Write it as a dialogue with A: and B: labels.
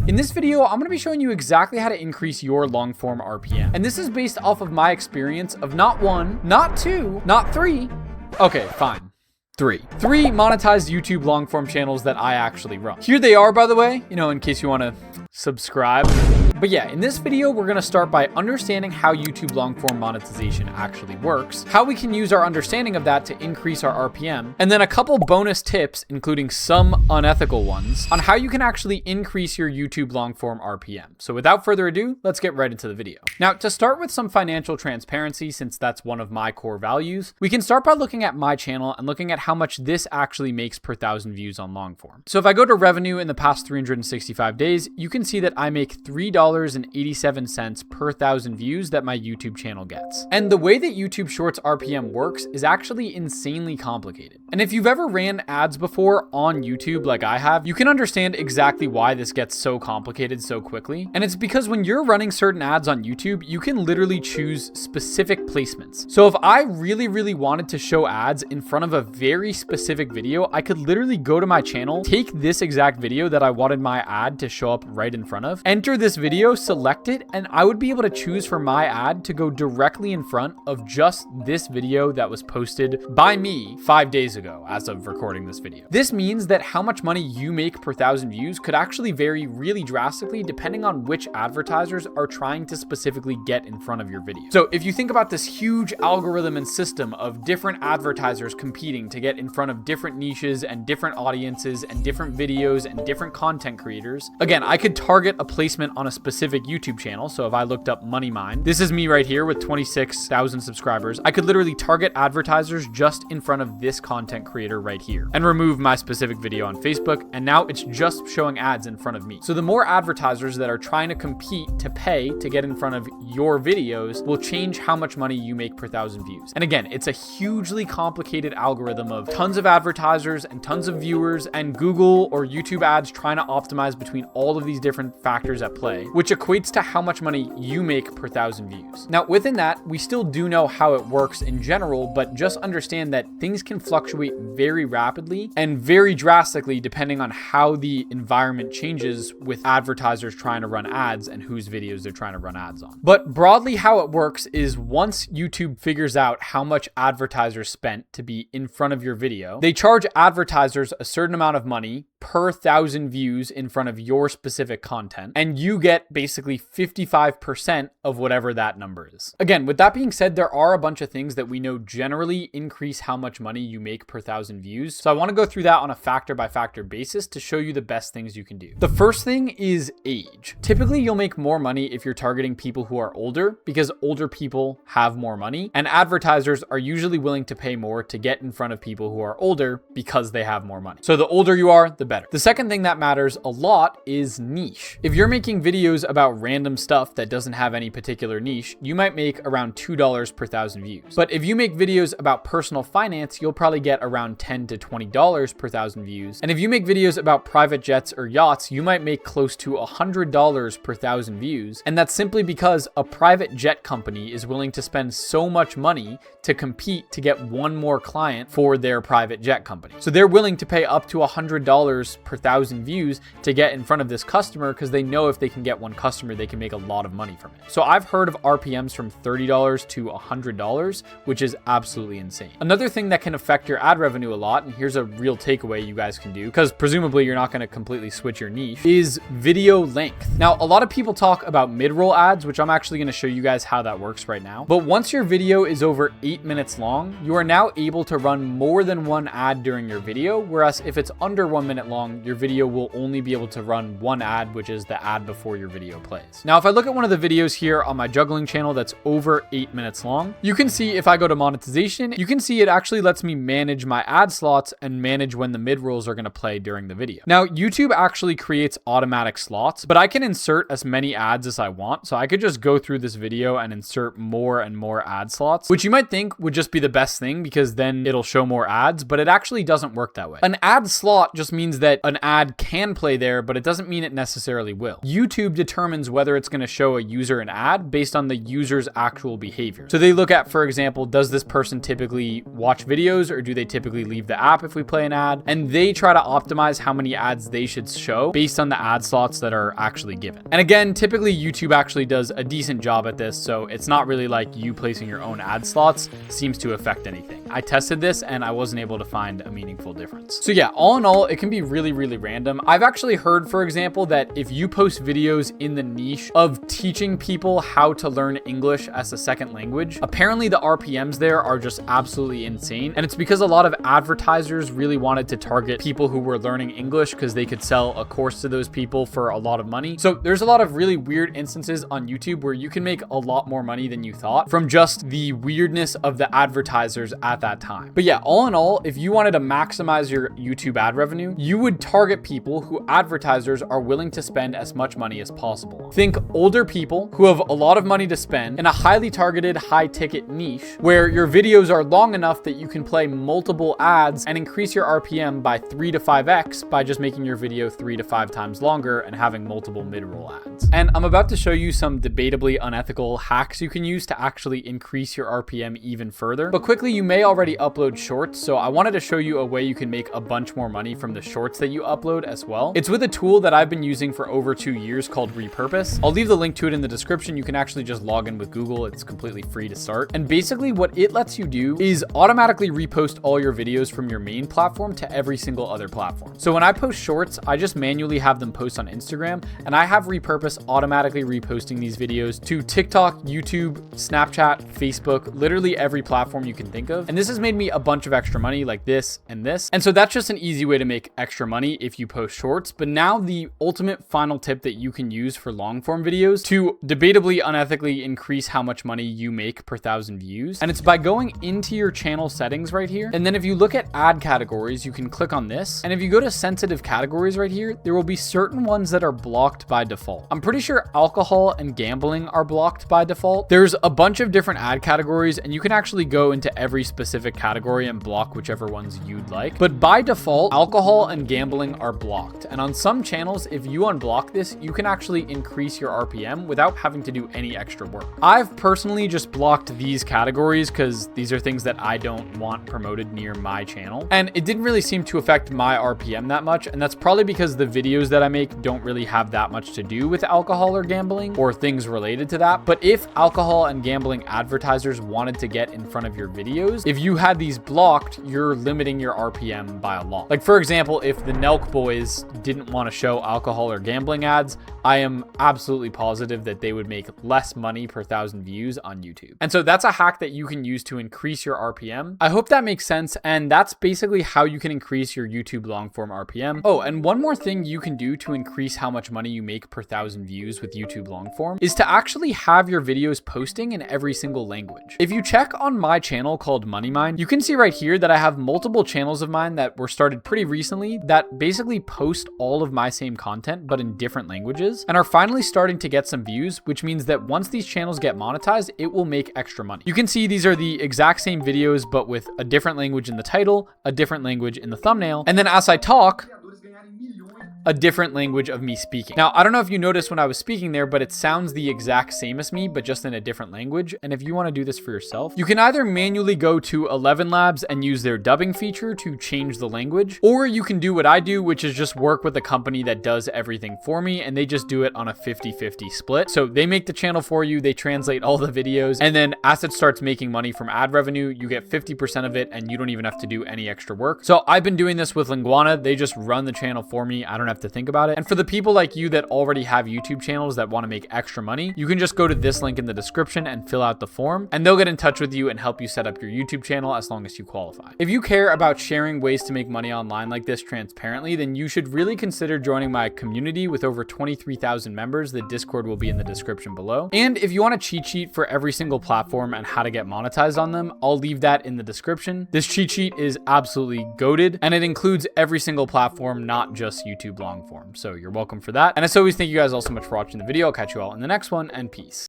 A: In this video, I'm going to be showing you exactly how to increase your long form RPM. And this is based off of my experience of not one, not two, not three. Okay, fine. Three monetized YouTube long form channels that I actually run. Here they are, by the way, in case you want to subscribe. But yeah, in this video, we're going to start by understanding how YouTube long form monetization actually works, how we can use our understanding of that to increase our RPM, and then a couple bonus tips, including some unethical ones, on how you can actually increase your YouTube long form RPM. So without further ado, let's get right into the video. Now, to start with some financial transparency, since that's one of my core values, we can start by looking at my channel and looking at how much this actually makes per 1,000 views on long form. So if I go to revenue in the past 365 days, you can see that I make $3.87 per 1,000 views that my YouTube channel gets. And the way that YouTube Shorts RPM works is actually insanely complicated. And if you've ever ran ads before on YouTube like I have, you can understand exactly why this gets so complicated so quickly. And it's because when you're running certain ads on YouTube, you can literally choose specific placements. So if I really wanted to show ads in front of a very specific video, I could literally go to my channel, take this exact video that I wanted my ad to show up right in front of, enter this video, select it, and I would be able to choose for my ad to go directly in front of just this video that was posted by me 5 days ago as of recording this video. This means that how much money you make per 1,000 views could actually vary really drastically depending on which advertisers are trying to specifically get in front of your video. So if you think about this huge algorithm and system of different advertisers competing to get in front of different niches and different audiences and different videos and different content creators, again, I could target a placement on a specific YouTube channel. So if I looked up Money Mine, this is me right here with 26,000 subscribers. I could literally target advertisers just in front of this content creator right here and remove my specific video on Facebook. And now it's just showing ads in front of me. So the more advertisers that are trying to compete to pay to get in front of your videos will change how much money you make per 1,000 views. And again, it's a hugely complicated algorithm of tons of advertisers and tons of viewers and Google or YouTube ads trying to optimize between all of these different factors at play, which equates to how much money you make per 1,000 views. Now, within that, we still do know how it works in general, but just understand that things can fluctuate very rapidly and very drastically depending on how the environment changes with advertisers trying to run ads and whose videos they're trying to run ads on. But broadly, how it works is once YouTube figures out how much advertisers spent to be in front of your video, they charge advertisers a certain amount of money per 1,000 views in front of your specific content, and you get basically 55% of whatever that number is. Again, with that being said, there are a bunch of things that we know generally increase how much money you make per 1,000 views. So I want to go through that on a factor by factor basis to show you the best things you can do. The first thing is age. Typically, you'll make more money if you're targeting people who are older because older people have more money, and advertisers are usually willing to pay more to get in front of people who are older because they have more money. So the older you are, the better. The second thing that matters a lot is niche. If you're making videos about random stuff that doesn't have any particular niche, you might make around $2 per 1,000 views. But if you make videos about personal finance, you'll probably get around $10 to $20 per 1,000 views. And if you make videos about private jets or yachts, you might make close to $100 per 1,000 views. And that's simply because a private jet company is willing to spend so much money to compete to get one more client for their private jet company. So they're willing to pay up to $100 per 1,000 views to get in front of this customer because they know if they can get one customer, they can make a lot of money from it. So I've heard of RPMs from $30 to $100, which is absolutely insane. Another thing that can affect your ad revenue a lot, and here's a real takeaway you guys can do, because presumably you're not going to completely switch your niche, is video length. Now, a lot of people talk about mid-roll ads, which I'm actually going to show you guys how that works right now. But once your video is over 8 minutes long, you are now able to run more than one ad during your video, whereas if it's under 1 minute long, your video will only be able to run one ad, which is the ad before your video plays. Now, if I look at one of the videos here on my juggling channel that's over 8 minutes long, you can see if I go to monetization, you can see it actually lets me manage my ad slots and manage when the mid-rolls are going to play during the video. Now, YouTube actually creates automatic slots, but I can insert as many ads as I want. So I could just go through this video and insert more and more ad slots, which you might think would just be the best thing because then it'll show more ads, but it actually doesn't work that way. An ad slot just means that an ad can play there, but it doesn't mean it necessarily will. YouTube determines whether it's going to show a user an ad based on the user's actual behavior. So they look at, for example, does this person typically watch videos, or do they typically leave the app if we play an ad? And they try to optimize how many ads they should show based on the ad slots that are actually given. And again, typically YouTube actually does a decent job at this, so it's not really like you placing your own ad slots seems to affect anything. I tested this and I wasn't able to find a meaningful difference. So yeah, all in all, it can be really, really random. I've actually heard, for example, that if you post videos in the niche of teaching people how to learn English as a second language, apparently the RPMs there are just absolutely insane. And it's because a lot of advertisers really wanted to target people who were learning English because they could sell a course to those people for a lot of money. So there's a lot of really weird instances on YouTube where you can make a lot more money than you thought from just the weirdness of the advertisers at that time. But yeah, all in all, if you wanted to maximize your YouTube ad revenue, you would target people who advertisers are willing to spend as much money as possible. Think older people who have a lot of money to spend in a highly targeted, high ticket niche where your videos are long enough that you can play multiple ads and increase your RPM by 3 to 5x by just making your video 3 to 5 times longer and having multiple mid-roll ads. And I'm about to show you some debatably unethical hacks you can use to actually increase your RPM even further. But quickly, you may already upload shorts, so I wanted to show you a way you can make a bunch more money from the shorts that you upload as well. It's with a tool that I've been using for over 2 years called Repurpose. I'll leave the link to it in the description. You can actually just log in with Google. It's completely free to start. And basically what it lets you do is automatically repost all your videos from your main platform to every single other platform. So when I post shorts, I just manually have them post on Instagram, and I have Repurpose automatically reposting these videos to TikTok, YouTube, Snapchat, Facebook, literally every platform you can think of. And this has made me a bunch of extra money like this and this. And so that's just an easy way to make extra money if you post shorts. But now the ultimate final tip that you can use for long form videos to debatably unethically increase how much money you make per 1,000 views. And it's by going into your channel settings right here. And then if you look at ad categories, you can click on this. And if you go to sensitive categories right here, there will be certain ones that are blocked by default. I'm pretty sure alcohol and gambling are blocked by default. There's a bunch of different ad categories, and you can actually go into every specific category and block whichever ones you'd like. But by default, alcohol and gambling are blocked. And on some channels, if you unblock this, you can actually increase your RPM without having to do any extra work. I've personally just blocked these categories because these are things that I don't want promoted near my channel. And it didn't really seem to affect my RPM that much. And that's probably because the videos that I make don't really have that much to do with alcohol or gambling or things related to that. But if alcohol and gambling advertisers wanted to get in front of your videos, if you had these blocked, you're limiting your RPM by a lot. Like for example, if the Nelk boys didn't want to show alcohol or gambling ads, I am absolutely positive that they would make less money per 1,000 views on YouTube. And so that's a hack that you can use to increase your RPM. I hope that makes sense. And that's basically how you can increase your YouTube long form RPM. Oh, and one more thing you can do to increase how much money you make per 1,000 views with YouTube long form is to actually have your videos posting in every single language. If you check on my channel called MoneyMind, you can see right here that I have multiple channels of mine that were started pretty recently that basically post all of my same content, but in different languages, and are finally starting to get some views, which means that once these channels get monetized, it will make extra money. You can see these are the exact same videos, but with a different language in the title, a different language in the thumbnail, and then as I talk, a different language of me speaking. Now, I don't know if you noticed when I was speaking there, but it sounds the exact same as me, but just in a different language. And if you want to do this for yourself, you can either manually go to 11 Labs and use their dubbing feature to change the language, or you can do what I do, which is just work with a company that does everything for me, and they just do it on a 50-50 split. So they make the channel for you, they translate all the videos, and then as it starts making money from ad revenue, you get 50% of it, and you don't even have to do any extra work. So I've been doing this with Linguana. They just run the channel for me. I don't have to think about it. And for the people like you that already have YouTube channels that want to make extra money, you can just go to this link in the description and fill out the form, and they'll get in touch with you and help you set up your YouTube channel as long as you qualify. If you care about sharing ways to make money online like this transparently, then you should really consider joining my community with over 23,000 members. The Discord will be in the description below. And if you want a cheat sheet for every single platform and how to get monetized on them, I'll leave that in the description. This cheat sheet is absolutely goated, and it includes every single platform, not just YouTube long form. So you're welcome for that. And as always, thank you guys all so much for watching the video. I'll catch you all in the next one, and peace.